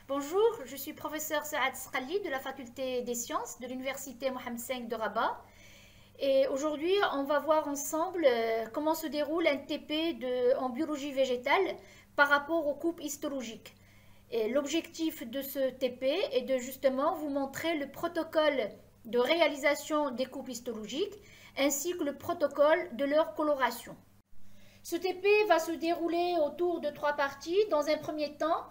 Bonjour, je suis professeur Saad Sqali de la faculté des sciences de l'université Mohammed V de Rabat. Et aujourd'hui, on va voir ensemble comment se déroule un TP en biologie végétale par rapport aux coupes histologiques. L'objectif de ce TP est de justement vous montrer le protocole de réalisation des coupes histologiques ainsi que le protocole de leur coloration. Ce TP va se dérouler autour de 3 parties. Dans un premier temps,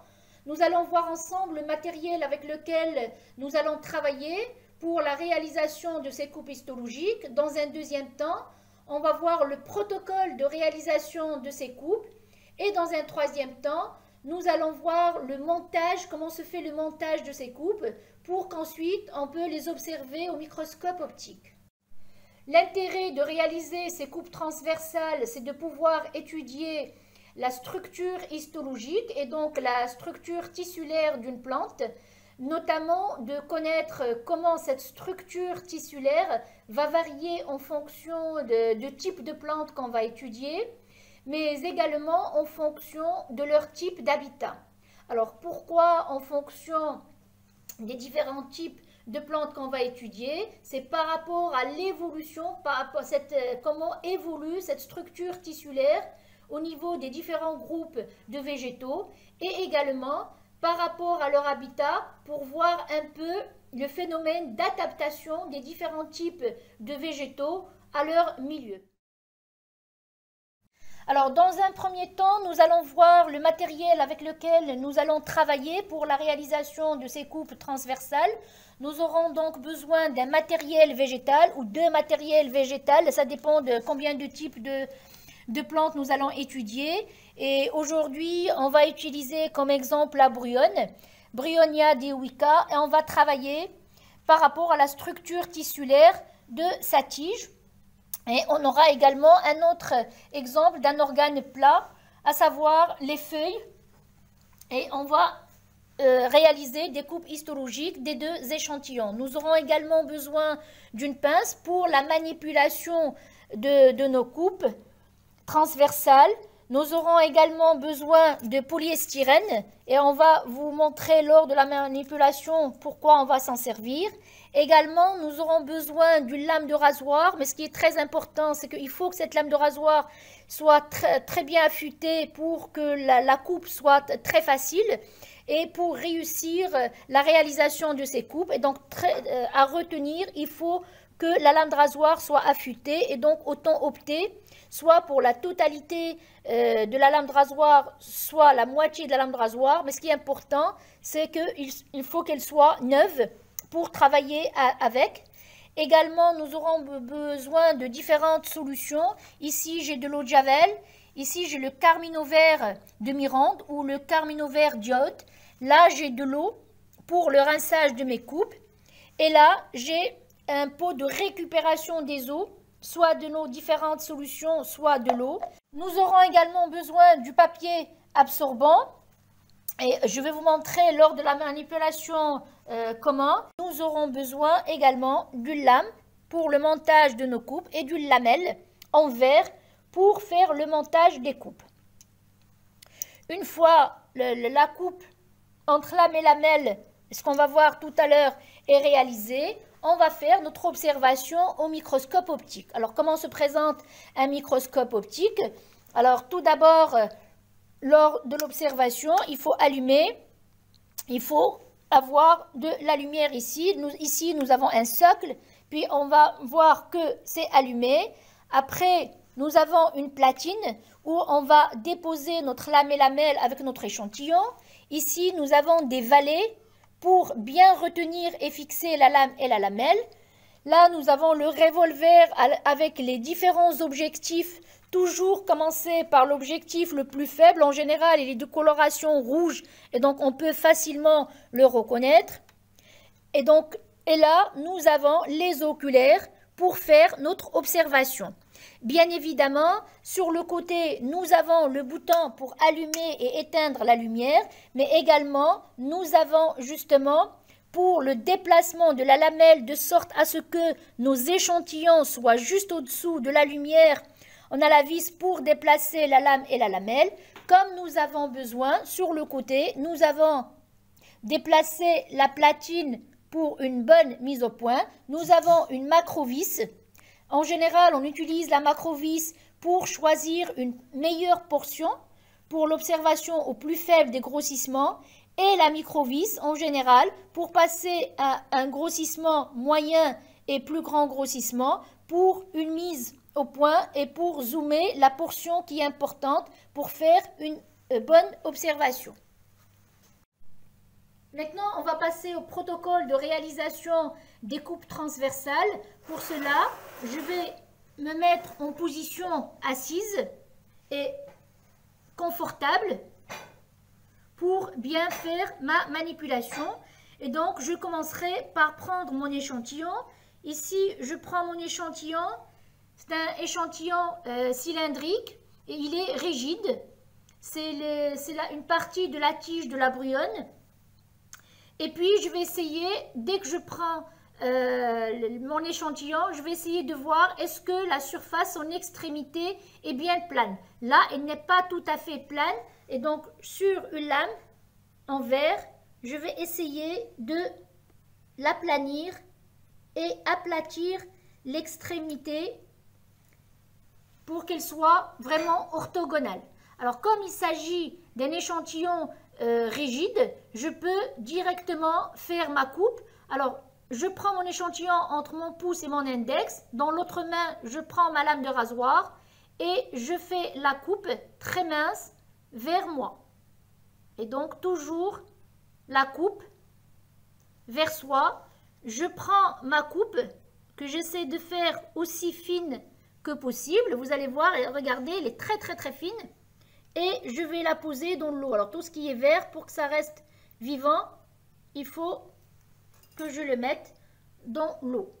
nous allons voir ensemble le matériel avec lequel nous allons travailler pour la réalisation de ces coupes histologiques. Dans un deuxième temps, on va voir le protocole de réalisation de ces coupes. Et dans un troisième temps, nous allons voir le montage, comment se fait le montage de ces coupes pour qu'ensuite on peut les observer au microscope optique. L'intérêt de réaliser ces coupes transversales, c'est de pouvoir étudier la structure histologique et donc la structure tissulaire d'une plante, notamment de connaître comment cette structure tissulaire va varier en fonction du type de plante qu'on va étudier, mais également en fonction de leur type d'habitat. Alors pourquoi en fonction des différents types de plantes qu'on va étudier? C'est par rapport à l'évolution, par rapport à comment évolue cette structure tissulaire au niveau des différents groupes de végétaux et également par rapport à leur habitat pour voir un peu le phénomène d'adaptation des différents types de végétaux à leur milieu. Alors, dans un premier temps, nous allons voir le matériel avec lequel nous allons travailler pour la réalisation de ces coupes transversales. Nous aurons donc besoin d'un matériel végétal ou de matériel végétal. Ça dépend de combien de types de plantes nous allons étudier. Et aujourd'hui, on va utiliser comme exemple la brionne, Bryonia dioica, et on va travailler par rapport à la structure tissulaire de sa tige. Et on aura également un autre exemple d'un organe plat, à savoir les feuilles. Et on va réaliser des coupes histologiques des deux échantillons. Nous aurons également besoin d'une pince pour la manipulation de nos coupes transversales. Nous aurons également besoin de polyestyrène et on va vous montrer lors de la manipulation pourquoi on va s'en servir. Également, nous aurons besoin d'une lame de rasoir, mais ce qui est très important, c'est qu'il faut que cette lame de rasoir soit très bien affûtée pour que la coupe soit très facile et pour réussir la réalisation de ces coupes. Et donc, à retenir, il faut que la lame de rasoir soit affûtée et donc autant opter soit pour la totalité de la lame de rasoir, soit la moitié de la lame de rasoir. Mais ce qui est important, c'est qu'il faut qu'elle soit neuve pour travailler avec. Également, nous aurons besoin de différentes solutions. Ici, j'ai de l'eau de Javel. Ici, j'ai le carminovert de Mirande ou le carminovert d'iode. Là, j'ai de l'eau pour le rinçage de mes coupes. Et là, j'ai un pot de récupération des eaux, soit de nos différentes solutions, soit de l'eau. Nous aurons également besoin du papier absorbant. Et je vais vous montrer lors de la manipulation comment. Nous aurons besoin également d'une lame pour le montage de nos coupes et d'une lamelle en verre pour faire le montage des coupes. Une fois la coupe entre lame et lamelle, ce qu'on va voir tout à l'heure, est réalisée, on va faire notre observation au microscope optique. Alors, comment se présente un microscope optique? Alors, tout d'abord, lors de l'observation, il faut allumer, il faut avoir de la lumière ici. Ici, nous avons un socle, puis on va voir que c'est allumé. Après, nous avons une platine où on va déposer notre lame et lamelle avec notre échantillon. Ici, nous avons des valets pour bien retenir et fixer la lame et la lamelle. Là, nous avons le revolver avec les différents objectifs. Toujours commencer par l'objectif le plus faible. En général, il est de coloration rouge et donc on peut facilement le reconnaître. Et là, nous avons les oculaires pour faire notre observation. Bien évidemment, sur le côté, nous avons le bouton pour allumer et éteindre la lumière, mais également, nous avons justement pour le déplacement de la lamelle de sorte à ce que nos échantillons soient juste au-dessous de la lumière. On a la vis pour déplacer la lame et la lamelle. Comme nous avons besoin, sur le côté, nous avons déplacer la platine pour une bonne mise au point. Nous avons une macrovis. En général, on utilise la macrovis pour choisir une meilleure portion pour l'observation au plus faible des grossissements et la microvis en général pour passer à un grossissement moyen et plus grand grossissement pour une mise au point et pour zoomer la portion qui est importante pour faire une bonne observation. Maintenant, on va passer au protocole de réalisation des coupes transversales. Pour cela, je vais me mettre en position assise et confortable pour bien faire ma manipulation. Et donc, je commencerai par prendre mon échantillon. Ici, je prends mon échantillon. C'est un échantillon cylindrique et il est rigide. C'est une partie de la tige de la brouillonne. Et puis, je vais essayer, dès que je prends mon échantillon, je vais essayer de voir est-ce que la surface en extrémité est bien plane. Là, elle n'est pas tout à fait plane. Et donc, sur une lame en verre, je vais essayer de l'aplanir et aplatir l'extrémité pour qu'elle soit vraiment orthogonale. Alors, comme il s'agit d'un échantillon rigide, je peux directement faire ma coupe. Alors, je prends mon échantillon entre mon pouce et mon index. Dans l'autre main, je prends ma lame de rasoir et je fais la coupe très mince vers moi. Et donc, toujours la coupe vers soi. Je prends ma coupe que j'essaie de faire aussi fine que possible. Vous allez voir, regardez, elle est très très très fine. Et je vais la poser dans l'eau. Alors tout ce qui est vert, pour que ça reste vivant, il faut que je le mette dans l'eau.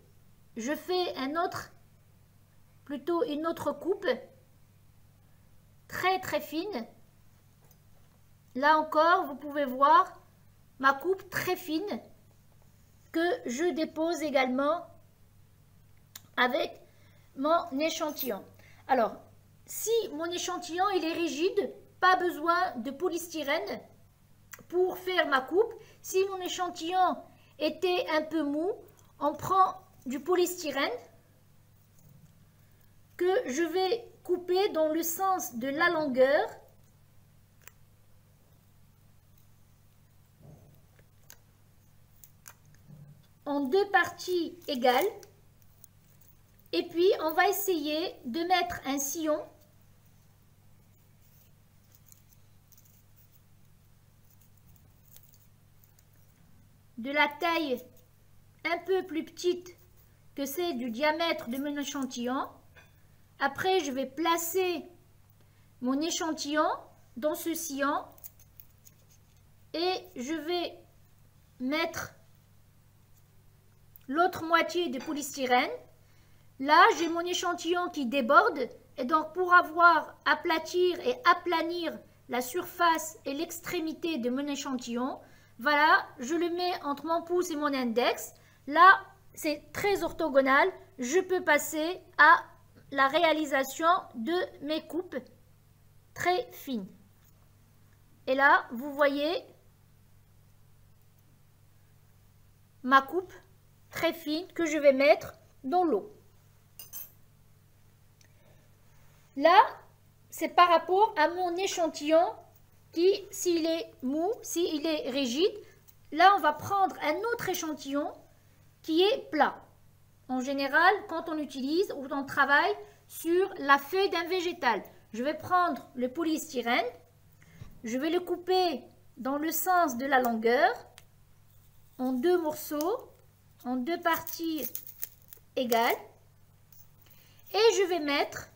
Je fais une autre coupe très très fine. Là encore, vous pouvez voir ma coupe très fine que je dépose également avec mon échantillon. Alors, si mon échantillon il est rigide, pas besoin de polystyrène pour faire ma coupe. Si mon échantillon était un peu mou, on prend du polystyrène que je vais couper dans le sens de la longueur. En deux parties égales. Et puis, on va essayer de mettre un sillon de la taille un peu plus petite que c'est du diamètre de mon échantillon. Après, je vais placer mon échantillon dans ce sillon et je vais mettre l'autre moitié de polystyrène. Là, j'ai mon échantillon qui déborde et donc pour aplatir et aplanir la surface et l'extrémité de mon échantillon, voilà, je le mets entre mon pouce et mon index. Là, c'est très orthogonal. Je peux passer à la réalisation de mes coupes très fines. Et là, vous voyez ma coupe très fine que je vais mettre dans l'eau. Là, c'est par rapport à mon échantillon qui, s'il est mou, s'il est rigide, là, on va prendre un autre échantillon qui est plat. En général, quand on utilise ou on travaille sur la feuille d'un végétal, je vais prendre le polystyrène, je vais le couper dans le sens de la longueur, en deux morceaux, en deux parties égales, et je vais mettre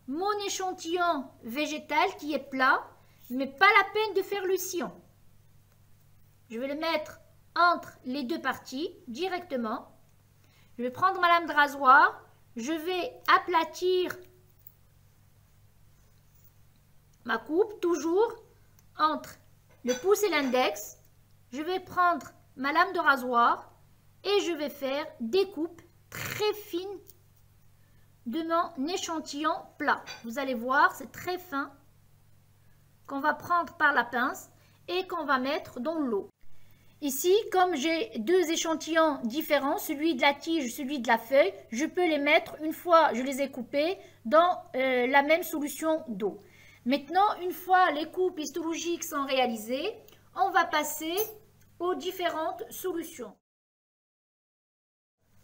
mon échantillon végétal qui est plat, mais pas la peine de faire le sillon. Je vais le mettre entre les deux parties directement. Je vais prendre ma lame de rasoir, je vais aplatir ma coupe toujours entre le pouce et l'index. Je vais prendre ma lame de rasoir et je vais faire des coupes très fines de mon échantillon plat. Vous allez voir, c'est très fin qu'on va prendre par la pince et qu'on va mettre dans l'eau. Ici, comme j'ai deux échantillons différents, celui de la tige, celui de la feuille, je peux les mettre, une fois je les ai coupés, dans la même solution d'eau. Maintenant, une fois les coupes histologiques sont réalisées, on va passer aux différentes solutions.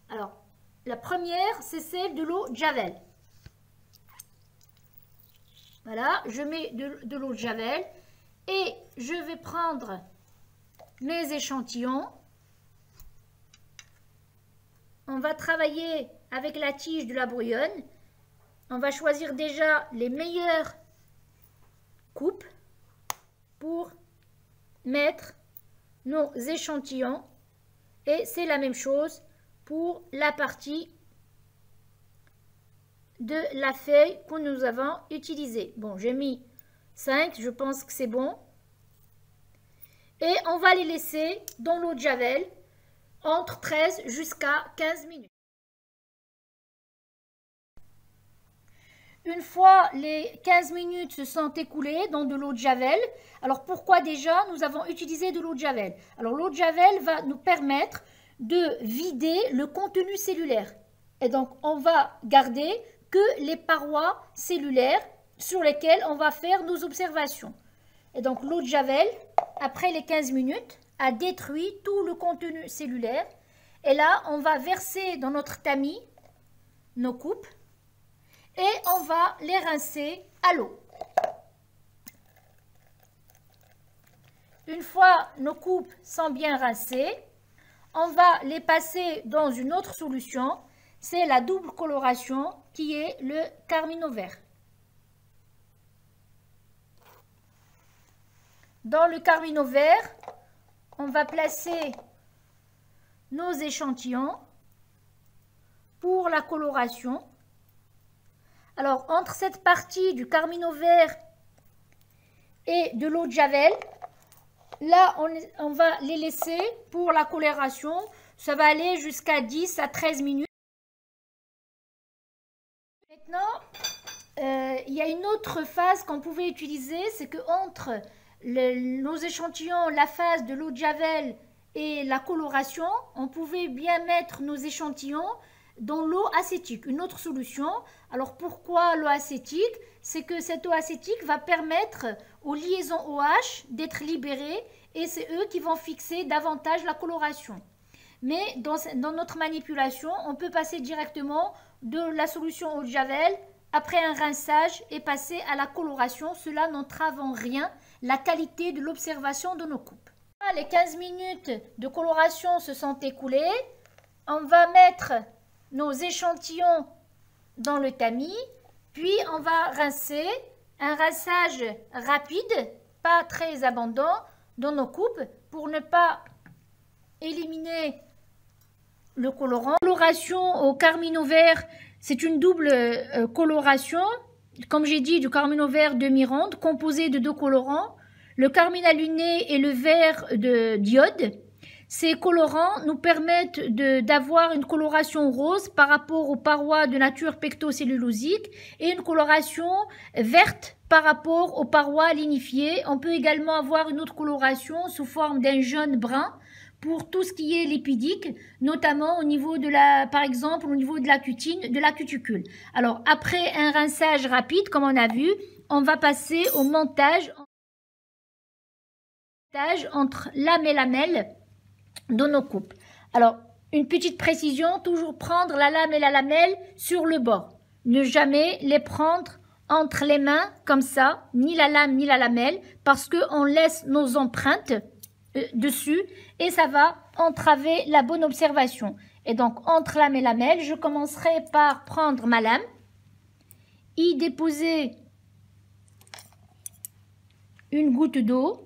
Alors, la première, c'est celle de l'eau de Javel. Voilà, je mets de l'eau de Javel et je vais prendre mes échantillons. On va travailler avec la tige de la brouillonne. On va choisir déjà les meilleures coupes pour mettre nos échantillons. Et c'est la même chose pour la partie de la feuille que nous avons utilisée. Bon, j'ai mis 5, je pense que c'est bon. Et on va les laisser dans l'eau de Javel entre 13 jusqu'à 15 minutes. Une fois les 15 minutes se sont écoulées dans de l'eau de Javel, alors pourquoi déjà nous avons utilisé de l'eau de Javel? Alors l'eau de Javel va nous permettre de vider le contenu cellulaire. Et donc on va garder que les parois cellulaires sur lesquelles on va faire nos observations. Et donc l'eau de Javel, après les 15 minutes, a détruit tout le contenu cellulaire. Et là, on va verser dans notre tamis nos coupes et on va les rincer à l'eau. Une fois nos coupes sont bien rincées, on va les passer dans une autre solution. C'est la double coloration qui est le carmine vert. Dans le carmine vert, on va placer nos échantillons pour la coloration. Alors, entre cette partie du carmine vert et de l'eau de Javel, là, on va les laisser pour la coloration. Ça va aller jusqu'à 10 à 13 minutes. Maintenant, il y a une autre phase qu'on pouvait utiliser, c'est que entre nos échantillons, la phase de l'eau de Javel et la coloration, on pouvait bien mettre nos échantillons dans l'eau acétique, une autre solution. Alors pourquoi l'eau acétique? C'est que cette eau acétique va permettre aux liaisons OH d'être libérées et c'est eux qui vont fixer davantage la coloration. Mais dans notre manipulation, on peut passer directement de la solution eau de Javel après un rinçage et passer à la coloration. Cela n'entrave en rien la qualité de l'observation de nos coupes. Les 15 minutes de coloration se sont écoulées. On va mettre nos échantillons dans le tamis, puis on va rincer. Un rinçage rapide, pas très abondant dans nos coupes pour ne pas éliminer le colorant. Coloration au carmine vert, c'est une double coloration, comme j'ai dit, du carmine vert demi-ronde, composé de deux colorants, le carmine luné et le vert de d'iode. Ces colorants nous permettent d'avoir une coloration rose par rapport aux parois de nature pectocellulosique et une coloration verte par rapport aux parois lignifiées. On peut également avoir une autre coloration sous forme d'un jaune brun pour tout ce qui est lipidique, notamment au niveau de par exemple, au niveau de la cutine, de la cuticule. Alors, après un rinçage rapide, comme on a vu, on va passer au montage entre lame et lamelle de nos coupes. Alors, une petite précision, toujours prendre la lame et la lamelle sur le bord. Ne jamais les prendre entre les mains comme ça, ni la lame ni la lamelle, parce qu'on laisse nos empreintes dessus et ça va entraver la bonne observation. Et donc, entre lame et lamelle, je commencerai par prendre ma lame, y déposer une goutte d'eau.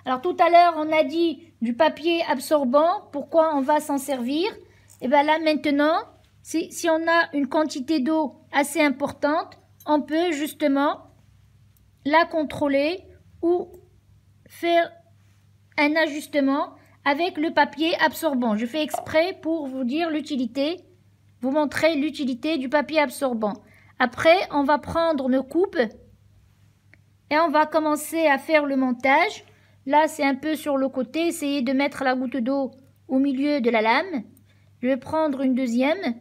Alors tout à l'heure, on a dit du papier absorbant. Pourquoi on va s'en servir? Et bien là maintenant, si on a une quantité d'eau assez importante, on peut justement la contrôler ou faire un ajustement avec le papier absorbant. Je fais exprès pour vous dire l'utilité, vous montrer l'utilité du papier absorbant. Après, on va prendre nos coupes Et on va commencer à faire le montage. Là, c'est un peu sur le côté. Essayez de mettre la goutte d'eau au milieu de la lame. Je vais prendre une deuxième.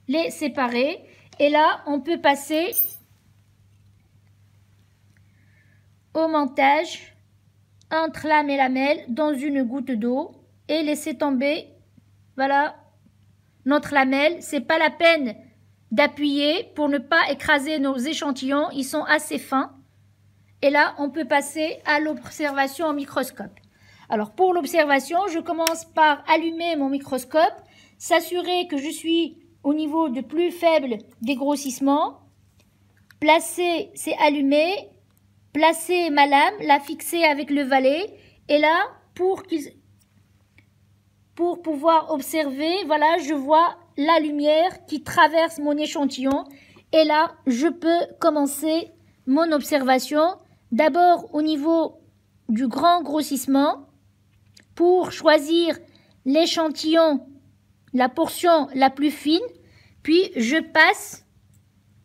Les séparer. Et là, on peut passer au montage entre lame et lamelle dans une goutte d'eau et laisser tomber, voilà, notre lamelle. C'est pas la peine d'appuyer pour ne pas écraser nos échantillons, ils sont assez fins. Et là, on peut passer à l'observation au microscope. Alors, pour l'observation, je commence par allumer mon microscope, s'assurer que je suis au niveau de plus faible dégrossissement, placer, c'est allumer, placer ma lame, la fixer avec le valet, et là, pour pouvoir observer, voilà, je vois la lumière qui traverse mon échantillon, et là, je peux commencer mon observation, d'abord au niveau du grand grossissement, pour choisir l'échantillon, la portion la plus fine, puis je passe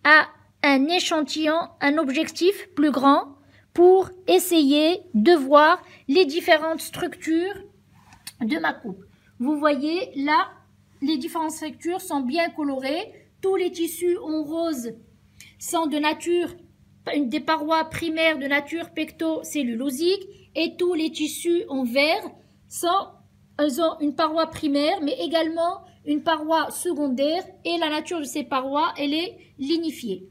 à un échantillon, un objectif plus grand pour essayer de voir les différentes structures de ma coupe. Vous voyez là, les différentes structures sont bien colorées. Tous les tissus en rose sont de nature, des parois primaires de nature pectocellulosique, et tous les tissus en vert ils ont une paroi primaire, mais également une paroi secondaire, et la nature de ces parois, elle est lignifiée.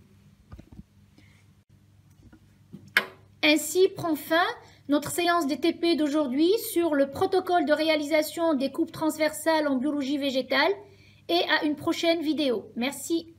Ainsi prend fin notre séance DTP d'aujourd'hui sur le protocole de réalisation des coupes transversales en biologie végétale, et à une prochaine vidéo. Merci.